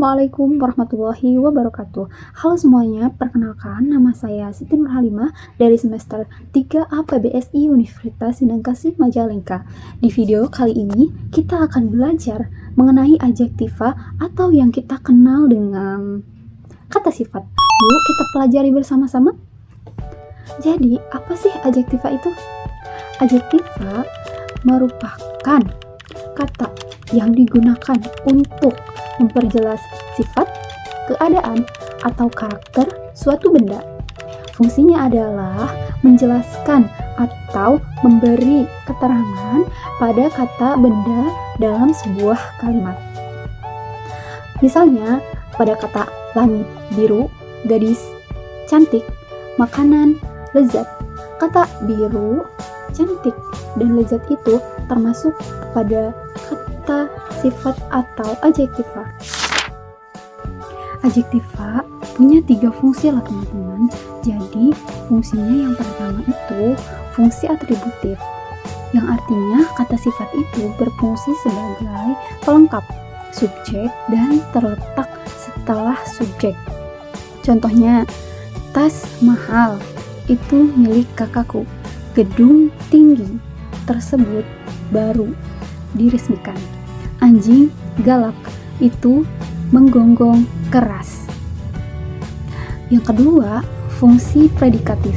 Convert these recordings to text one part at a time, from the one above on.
Assalamualaikum warahmatullahi wabarakatuh. Halo semuanya, perkenalkan nama saya Siti Nurhalimah dari semester 3A PBSI Universitas Sidangkasih Majalengka. Di video kali ini kita akan belajar mengenai adjektiva atau yang kita kenal dengan kata sifat. Yuk kita pelajari bersama-sama. Jadi, apa sih adjektiva itu? Adjektiva merupakan kata yang digunakan untuk memperjelas sifat, keadaan, atau karakter suatu benda. Fungsinya adalah menjelaskan atau memberi keterangan pada kata benda dalam sebuah kalimat. Misalnya, pada kata langit, biru, gadis, cantik, makanan, lezat. Kata biru, cantik, dan lezat itu termasuk pada kata sifat atau adjektiva. Adjektiva punya 3 fungsi lah teman-teman. Jadi fungsinya yang pertama itu fungsi atributif, yang artinya kata sifat itu berfungsi sebagai pelengkap subjek dan terletak setelah subjek. Contohnya, tas mahal itu milik kakakku. Gedung tinggi tersebut baru diresmikan. Anjing galak itu menggonggong keras. Yang kedua, fungsi predikatif.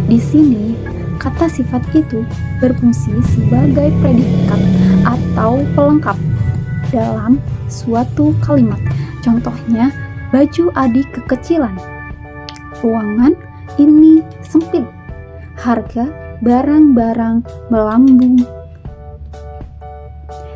Di sini kata sifat itu berfungsi sebagai predikat atau pelengkap dalam suatu kalimat. Contohnya, baju adik kekecilan. Ruangan ini sempit. Harga barang-barang melambung.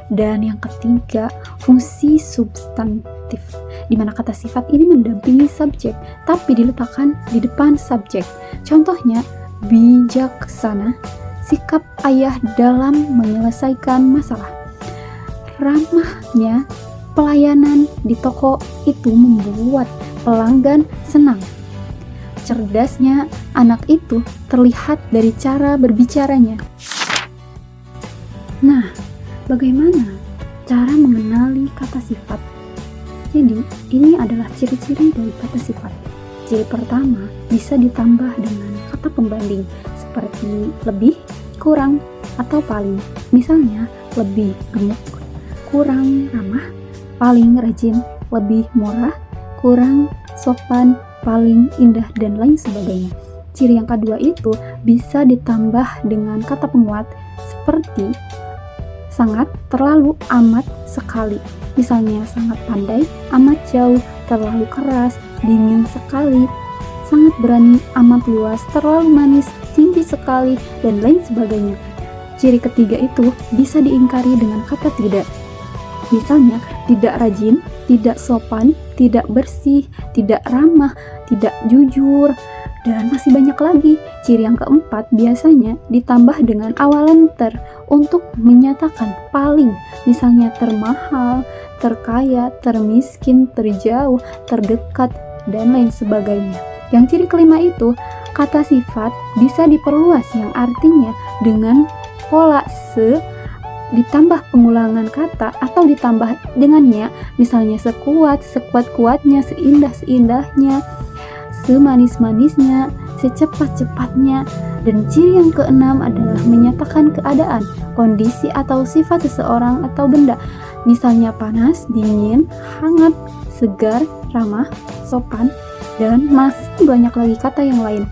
Dan yang ketiga, fungsi substantif, di mana kata sifat ini mendampingi subjek, tapi diletakkan di depan subjek. Contohnya, bijaksana, sikap ayah dalam menyelesaikan masalah. Ramahnya pelayanan di toko itu membuat pelanggan senang. Cerdasnya anak itu terlihat dari cara berbicaranya. Nah, bagaimana cara mengenali kata sifat? Jadi, ini adalah ciri-ciri dari kata sifat. Ciri pertama bisa ditambah dengan kata pembanding seperti lebih, kurang, atau paling. Misalnya, lebih gemuk, kurang ramah, paling rajin, lebih murah, kurang sopan, paling indah, dan lain sebagainya. Ciri yang kedua itu bisa ditambah dengan kata penguat seperti sangat, terlalu, amat, sekali. Misalnya sangat pandai, amat jauh, terlalu keras, dingin sekali, sangat berani, amat luas, terlalu manis, tinggi sekali, dan lain sebagainya. Ciri ketiga itu bisa diingkari dengan kata tidak. Misalnya tidak rajin, tidak sopan, tidak bersih, tidak ramah, tidak jujur, dan masih banyak lagi. Ciri yang keempat biasanya ditambah dengan awalan ter untuk menyatakan paling, misalnya termahal, terkaya, termiskin, terjauh, terdekat, dan lain sebagainya. Yang ciri kelima itu, kata sifat bisa diperluas, yang artinya dengan pola ditambah pengulangan kata atau ditambah dengannya, misalnya sekuat-kuatnya, seindah-indahnya, semanis-manisnya, secepat-cepatnya. Dan ciri yang keenam adalah menyatakan keadaan, kondisi atau sifat seseorang atau benda, misalnya panas, dingin, hangat, segar, ramah, sopan, dan masih banyak lagi kata yang lain.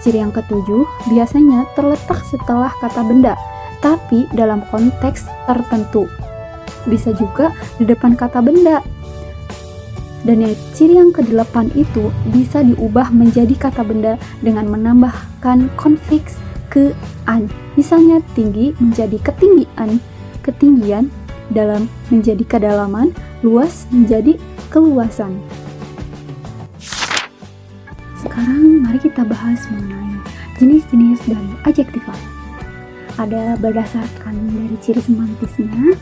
Ciri yang ketujuh biasanya terletak setelah kata benda, tapi dalam konteks tertentu. Bisa juga di depan kata benda. Dan yang ciri yang kedelapan itu bisa diubah menjadi kata benda dengan menambahkan konfiks ke-an. Misalnya tinggi menjadi ketinggian, ketinggian, dalam menjadi kedalaman, luas menjadi keluasan. Sekarang mari kita bahas mengenai jenis-jenis dari adjektiva. Ada berdasarkan dari ciri semantisnya,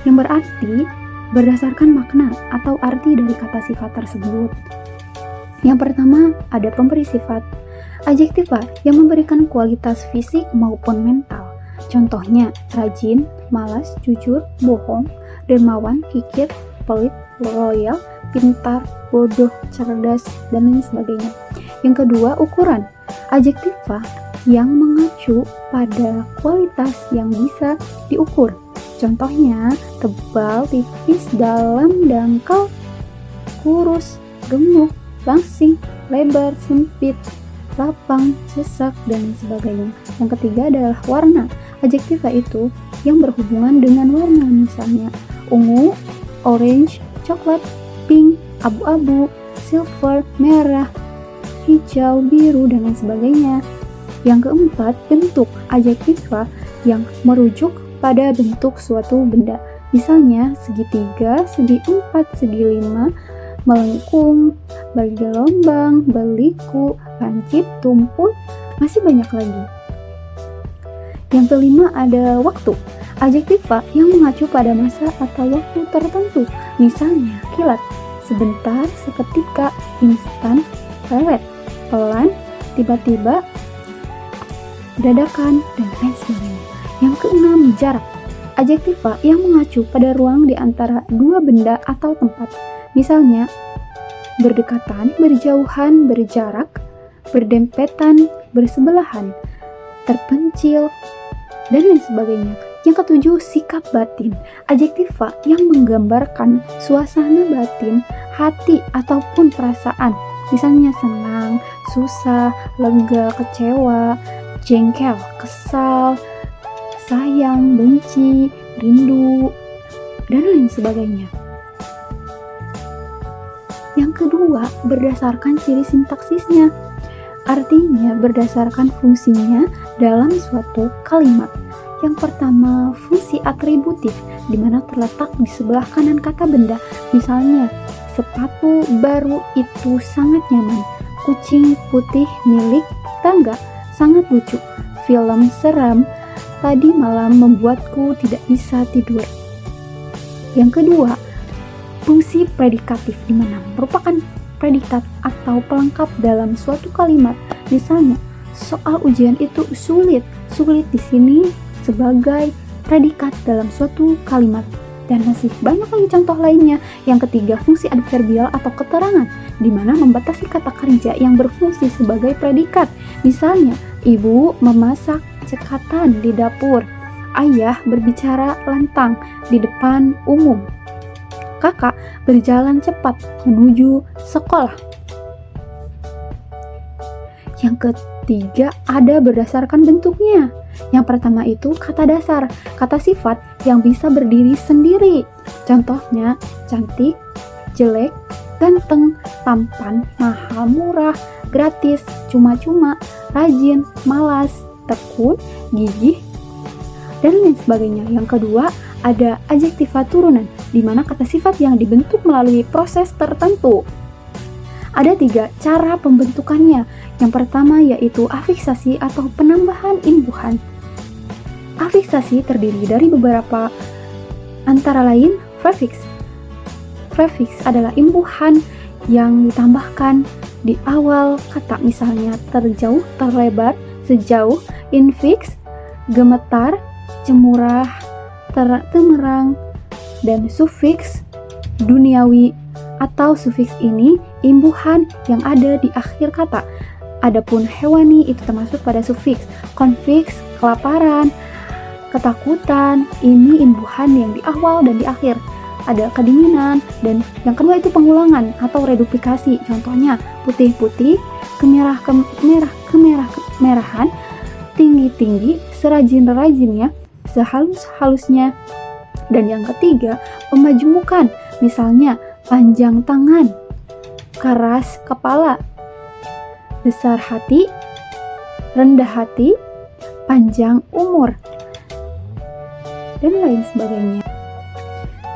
yang berarti berdasarkan makna atau arti dari kata sifat tersebut. Yang pertama ada pemberi sifat. Adjektiva yang memberikan kualitas fisik maupun mental. Contohnya rajin, malas, jujur, bohong, dermawan, kikir, pelit, loyal, pintar, bodoh, cerdas, dan lain sebagainya. Yang kedua, ukuran. Adjektiva yang mengacu pada kualitas yang bisa diukur. Contohnya, tebal, tipis, dalam, dangkal, kurus, gemuk, langsing, lebar, sempit, lapang, sesak, dan sebagainya. Yang ketiga adalah warna. Adjektiva itu yang berhubungan dengan warna, misalnya ungu, orange, coklat, pink, abu-abu, silver, merah, hijau, biru, dan lain sebagainya. Yang keempat, bentuk. Adjektiva yang merujuk pada bentuk suatu benda. Misalnya segitiga, segi empat, segi lima, melengkung, bergelombang, berliku, lancip, tumpul, masih banyak lagi. Yang kelima ada waktu. Adjektiva yang mengacu pada masa atau waktu tertentu. Misalnya kilat, sebentar, seketika, instan, lelet, pelan, tiba-tiba, dadakan, dan lain sebagainya. Yang keenam, jarak. Adjektiva yang mengacu pada ruang di antara dua benda atau tempat. Misalnya, berdekatan, berjauhan, berjarak, berdempetan, bersebelahan, terpencil, dan lain sebagainya. Yang ketujuh, sikap batin. Adjektiva yang menggambarkan suasana batin, hati, ataupun perasaan. Misalnya senang, susah, lega, kecewa, jengkel, kesal, sayang, benci, rindu, dan lain sebagainya. Yang kedua, berdasarkan ciri sintaksisnya. Artinya berdasarkan fungsinya dalam suatu kalimat. Yang pertama, fungsi atributif, di mana terletak di sebelah kanan kata benda. Misalnya, sepatu baru itu sangat nyaman. Kucing putih milik tangga, sangat lucu. Film seram tadi malam membuatku tidak bisa tidur. Yang kedua, fungsi predikatif, di mana merupakan predikat atau pelengkap dalam suatu kalimat. Misalnya, soal ujian itu sulit. Sulit di sini sebagai predikat dalam suatu kalimat. Dan masih banyak lagi contoh lainnya. Yang ketiga, fungsi adverbial atau keterangan, di mana membatasi kata kerja yang berfungsi sebagai predikat. Misalnya, ibu memasak cekatan di dapur. Ayah berbicara lantang di depan umum. Kakak berjalan cepat menuju sekolah. Yang ketiga ada berdasarkan bentuknya. Yang pertama itu kata dasar, kata sifat yang bisa berdiri sendiri. Contohnya cantik, jelek, ganteng, tampan, mahal, murah, gratis, cuma-cuma, rajin, malas, tekun, gigih, dan lain sebagainya. Yang kedua ada adjektiva turunan, di mana kata sifat yang dibentuk melalui proses tertentu. Ada 3 cara pembentukannya. Yang pertama yaitu afiksasi atau penambahan imbuhan. Afiksasi terdiri dari beberapa, antara lain prefiks. Prefiks adalah imbuhan yang ditambahkan di awal kata, misalnya terjauh, terlebar, sejauh, infiks, gemetar, cemurah, temerang, dan sufiks duniawi atau sufiks ini imbuhan yang ada di akhir kata. Adapun hewani itu termasuk pada sufiks. Konfiks, kelaparan, ketakutan, ini imbuhan yang di awal dan di akhir. Ada kedinginan, dan yang kedua itu pengulangan atau reduplikasi. Contohnya putih-putih, kemerahan, tinggi-tinggi, serajin-rajinnya, sehalus-halusnya. Dan yang ketiga, pemajumukan. Misalnya panjang tangan, keras kepala, besar hati, rendah hati, panjang umur, dan lain sebagainya.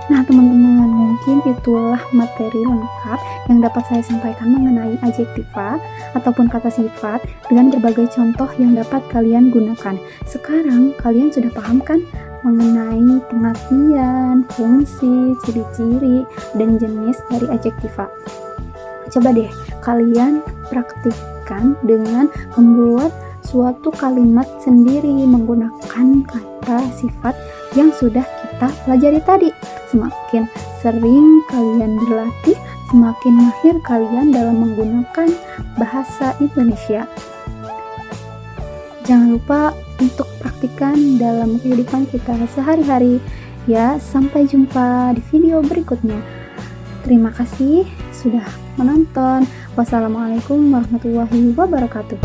Nah teman-teman, mungkin itulah materi lengkap yang dapat saya sampaikan mengenai adjektiva ataupun kata sifat dengan berbagai contoh yang dapat kalian gunakan. Sekarang kalian sudah paham kan mengenai pengertian, fungsi, ciri-ciri, dan jenis dari adjektiva. Coba deh kalian praktikkan dengan membuat suatu kalimat sendiri menggunakan kata sifat yang sudah kita pelajari tadi. Semakin sering kalian berlatih, semakin mahir kalian dalam menggunakan bahasa Indonesia. Jangan lupa untuk praktikkan dalam kehidupan kita sehari-hari. Ya, sampai jumpa di video berikutnya. Terima kasih sudah menonton. Wassalamualaikum warahmatullahi wabarakatuh.